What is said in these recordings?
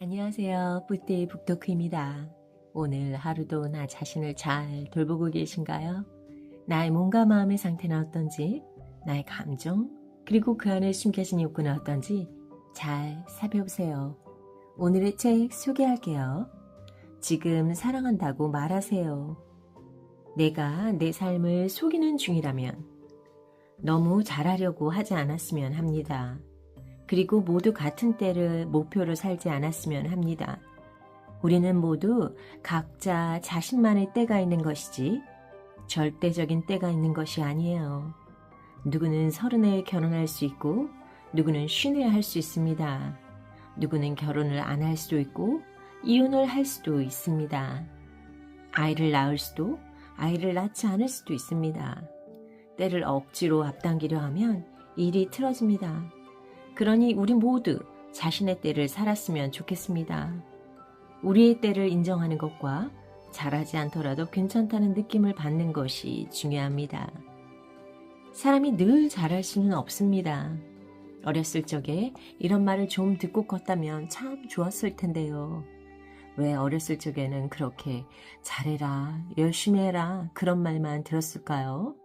안녕하세요. 뿌띠 북토크입니다. 오늘 하루도 나 자신을 잘 돌보고 계신가요? 나의 몸과 마음의 상태는 어떤지, 나의 감정, 그리고 그 안에 숨겨진 욕구는 어떤지 잘 살펴보세요. 오늘의 책 소개할게요. 지금 사랑한다고 말하세요. 내가 내 삶을 속이는 중이라면 너무 잘하려고 하지 않았으면 합니다. 그리고 모두 같은 때를 목표로 살지 않았으면 합니다. 우리는 모두 각자 자신만의 때가 있는 것이지 절대적인 때가 있는 것이 아니에요. 누구는 30에 결혼할 수 있고 누구는 50에 할 수 있습니다. 누구는 결혼을 안 할 수도 있고 이혼을 할 수도 있습니다. 아이를 낳을 수도 아이를 낳지 않을 수도 있습니다. 때를 억지로 앞당기려 하면 일이 틀어집니다. 그러니 우리 모두 자신의 때를 살았으면 좋겠습니다. 우리의 때를 인정하는 것과 잘하지 않더라도 괜찮다는 느낌을 받는 것이 중요합니다. 사람이 늘 잘할 수는 없습니다. 어렸을 적에 이런 말을 좀 듣고 컸다면 참 좋았을 텐데요. 왜 어렸을 적에는 그렇게 잘해라, 열심히 해라 그런 말만 들었을까요?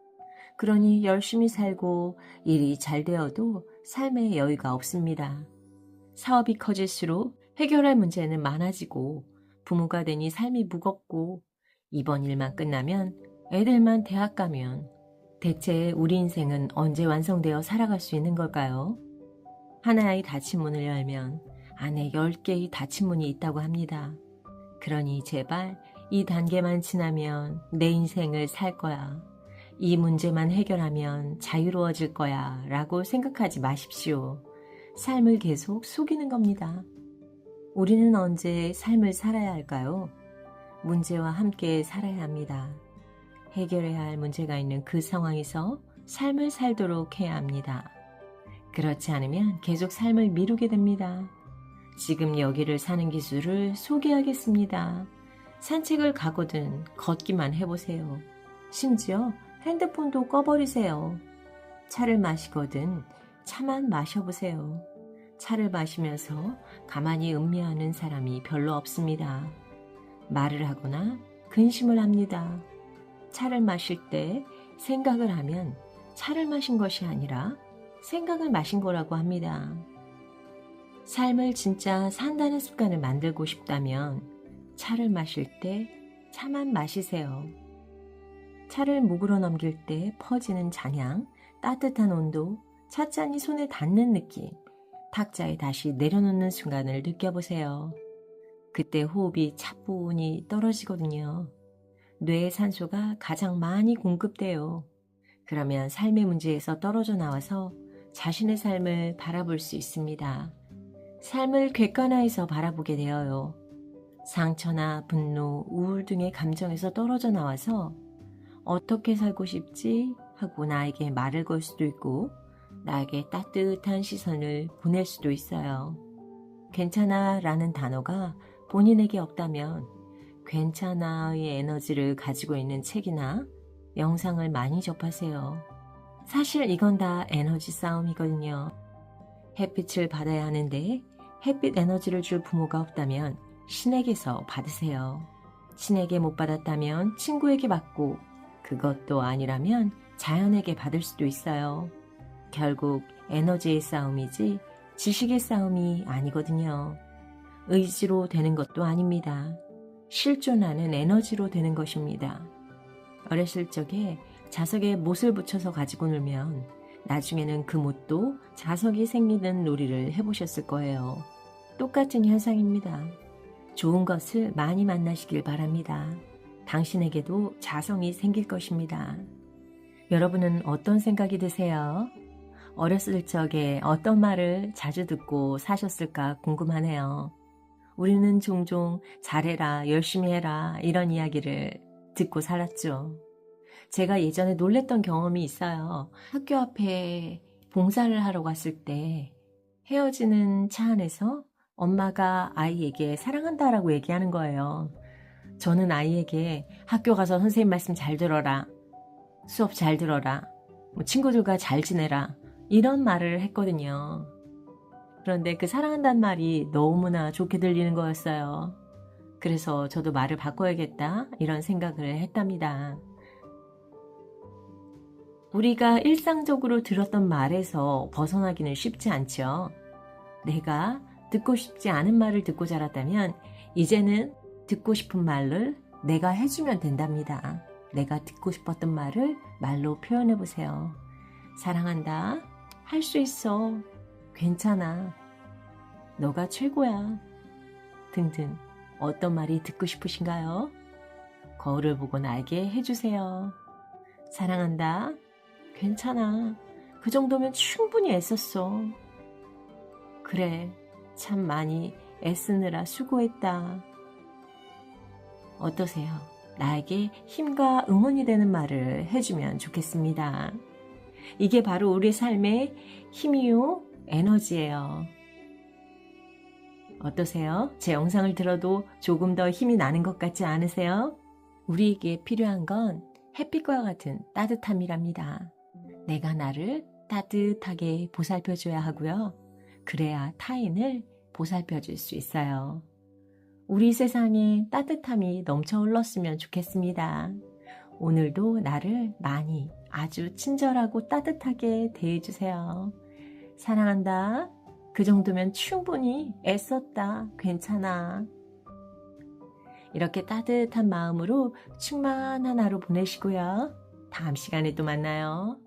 그러니 열심히 살고 일이 잘 되어도 삶에 여유가 없습니다. 사업이 커질수록 해결할 문제는 많아지고 부모가 되니 삶이 무겁고 이번 일만 끝나면 애들만 대학 가면 대체 우리 인생은 언제 완성되어 살아갈 수 있는 걸까요? 하나의 닫힌 문을 열면 안에 10개의 닫힌 문이 있다고 합니다. 그러니 제발 이 단계만 지나면 내 인생을 살 거야. 이 문제만 해결하면 자유로워질 거야 라고 생각하지 마십시오. 삶을 계속 속이는 겁니다. 우리는 언제 삶을 살아야 할까요? 문제와 함께 살아야 합니다. 해결해야 할 문제가 있는 그 상황에서 삶을 살도록 해야 합니다. 그렇지 않으면 계속 삶을 미루게 됩니다. 지금 여기를 사는 기술을 소개하겠습니다. 산책을 가거든 걷기만 해보세요. 심지어 핸드폰도 꺼버리세요. 차를 마시거든 차만 마셔보세요. 차를 마시면서 가만히 음미하는 사람이 별로 없습니다. 말을 하거나 근심을 합니다. 차를 마실 때 생각을 하면 차를 마신 것이 아니라 생각을 마신 거라고 합니다. 삶을 진짜 산다는 습관을 만들고 싶다면 차를 마실 때 차만 마시세요. 차를 목으로 넘길 때 퍼지는 잔향, 따뜻한 온도, 찻잔이 손에 닿는 느낌, 탁자에 다시 내려놓는 순간을 느껴보세요. 그때 호흡이 차분히 떨어지거든요. 뇌에 산소가 가장 많이 공급돼요. 그러면 삶의 문제에서 떨어져 나와서 자신의 삶을 바라볼 수 있습니다. 삶을 객관화해서 바라보게 되어요. 상처나 분노, 우울 등의 감정에서 떨어져 나와서 어떻게 살고 싶지 하고 나에게 말을 걸 수도 있고 나에게 따뜻한 시선을 보낼 수도 있어요. 괜찮아 라는 단어가 본인에게 없다면 괜찮아의 에너지를 가지고 있는 책이나 영상을 많이 접하세요. 사실 이건 다 에너지 싸움이거든요. 햇빛을 받아야 하는데 햇빛 에너지를 줄 부모가 없다면 신에게서 받으세요. 신에게 못 받았다면 친구에게 받고 그것도 아니라면 자연에게 받을 수도 있어요. 결국 에너지의 싸움이지 지식의 싸움이 아니거든요. 의지로 되는 것도 아닙니다. 실존하는 에너지로 되는 것입니다. 어렸을 적에 자석에 못을 붙여서 가지고 놀면 나중에는 그 못도 자석이 생기는 놀이를 해보셨을 거예요. 똑같은 현상입니다. 좋은 것을 많이 만나시길 바랍니다. 당신에게도 자성이 생길 것입니다. 여러분은 어떤 생각이 드세요? 어렸을 적에 어떤 말을 자주 듣고 사셨을까 궁금하네요. 우리는 종종 잘해라, 열심히 해라 이런 이야기를 듣고 살았죠. 제가 예전에 놀랬던 경험이 있어요. 학교 앞에 봉사를 하러 갔을 때 헤어지는 차 안에서 엄마가 아이에게 사랑한다라고 얘기하는 거예요. 저는 아이에게 학교 가서 선생님 말씀 잘 들어라, 수업 잘 들어라, 친구들과 잘 지내라 이런 말을 했거든요. 그런데 그 사랑한다는 말이 너무나 좋게 들리는 거였어요. 그래서 저도 말을 바꿔야겠다 이런 생각을 했답니다. 우리가 일상적으로 들었던 말에서 벗어나기는 쉽지 않죠. 내가 듣고 싶지 않은 말을 듣고 자랐다면 이제는 듣고 싶은 말을 내가 해주면 된답니다. 내가 듣고 싶었던 말을 말로 표현해 보세요. 사랑한다. 할 수 있어. 괜찮아. 너가 최고야. 등등. 어떤 말이 듣고 싶으신가요? 거울을 보고 나에게 해주세요. 사랑한다. 괜찮아. 그 정도면 충분히 애썼어. 그래. 참 많이 애쓰느라 수고했다. 어떠세요? 나에게 힘과 응원이 되는 말을 해주면 좋겠습니다. 이게 바로 우리 삶의 힘이요, 에너지예요. 어떠세요? 제 영상을 들어도 조금 더 힘이 나는 것 같지 않으세요? 우리에게 필요한 건 햇빛과 같은 따뜻함이랍니다. 내가 나를 따뜻하게 보살펴줘야 하고요. 그래야 타인을 보살펴줄 수 있어요. 우리 세상에 따뜻함이 넘쳐 흘렀으면 좋겠습니다. 오늘도 나를 많이 아주 친절하고 따뜻하게 대해주세요. 사랑한다. 그 정도면 충분히 애썼다. 괜찮아. 이렇게 따뜻한 마음으로 충만한 하루 보내시고요. 다음 시간에 또 만나요.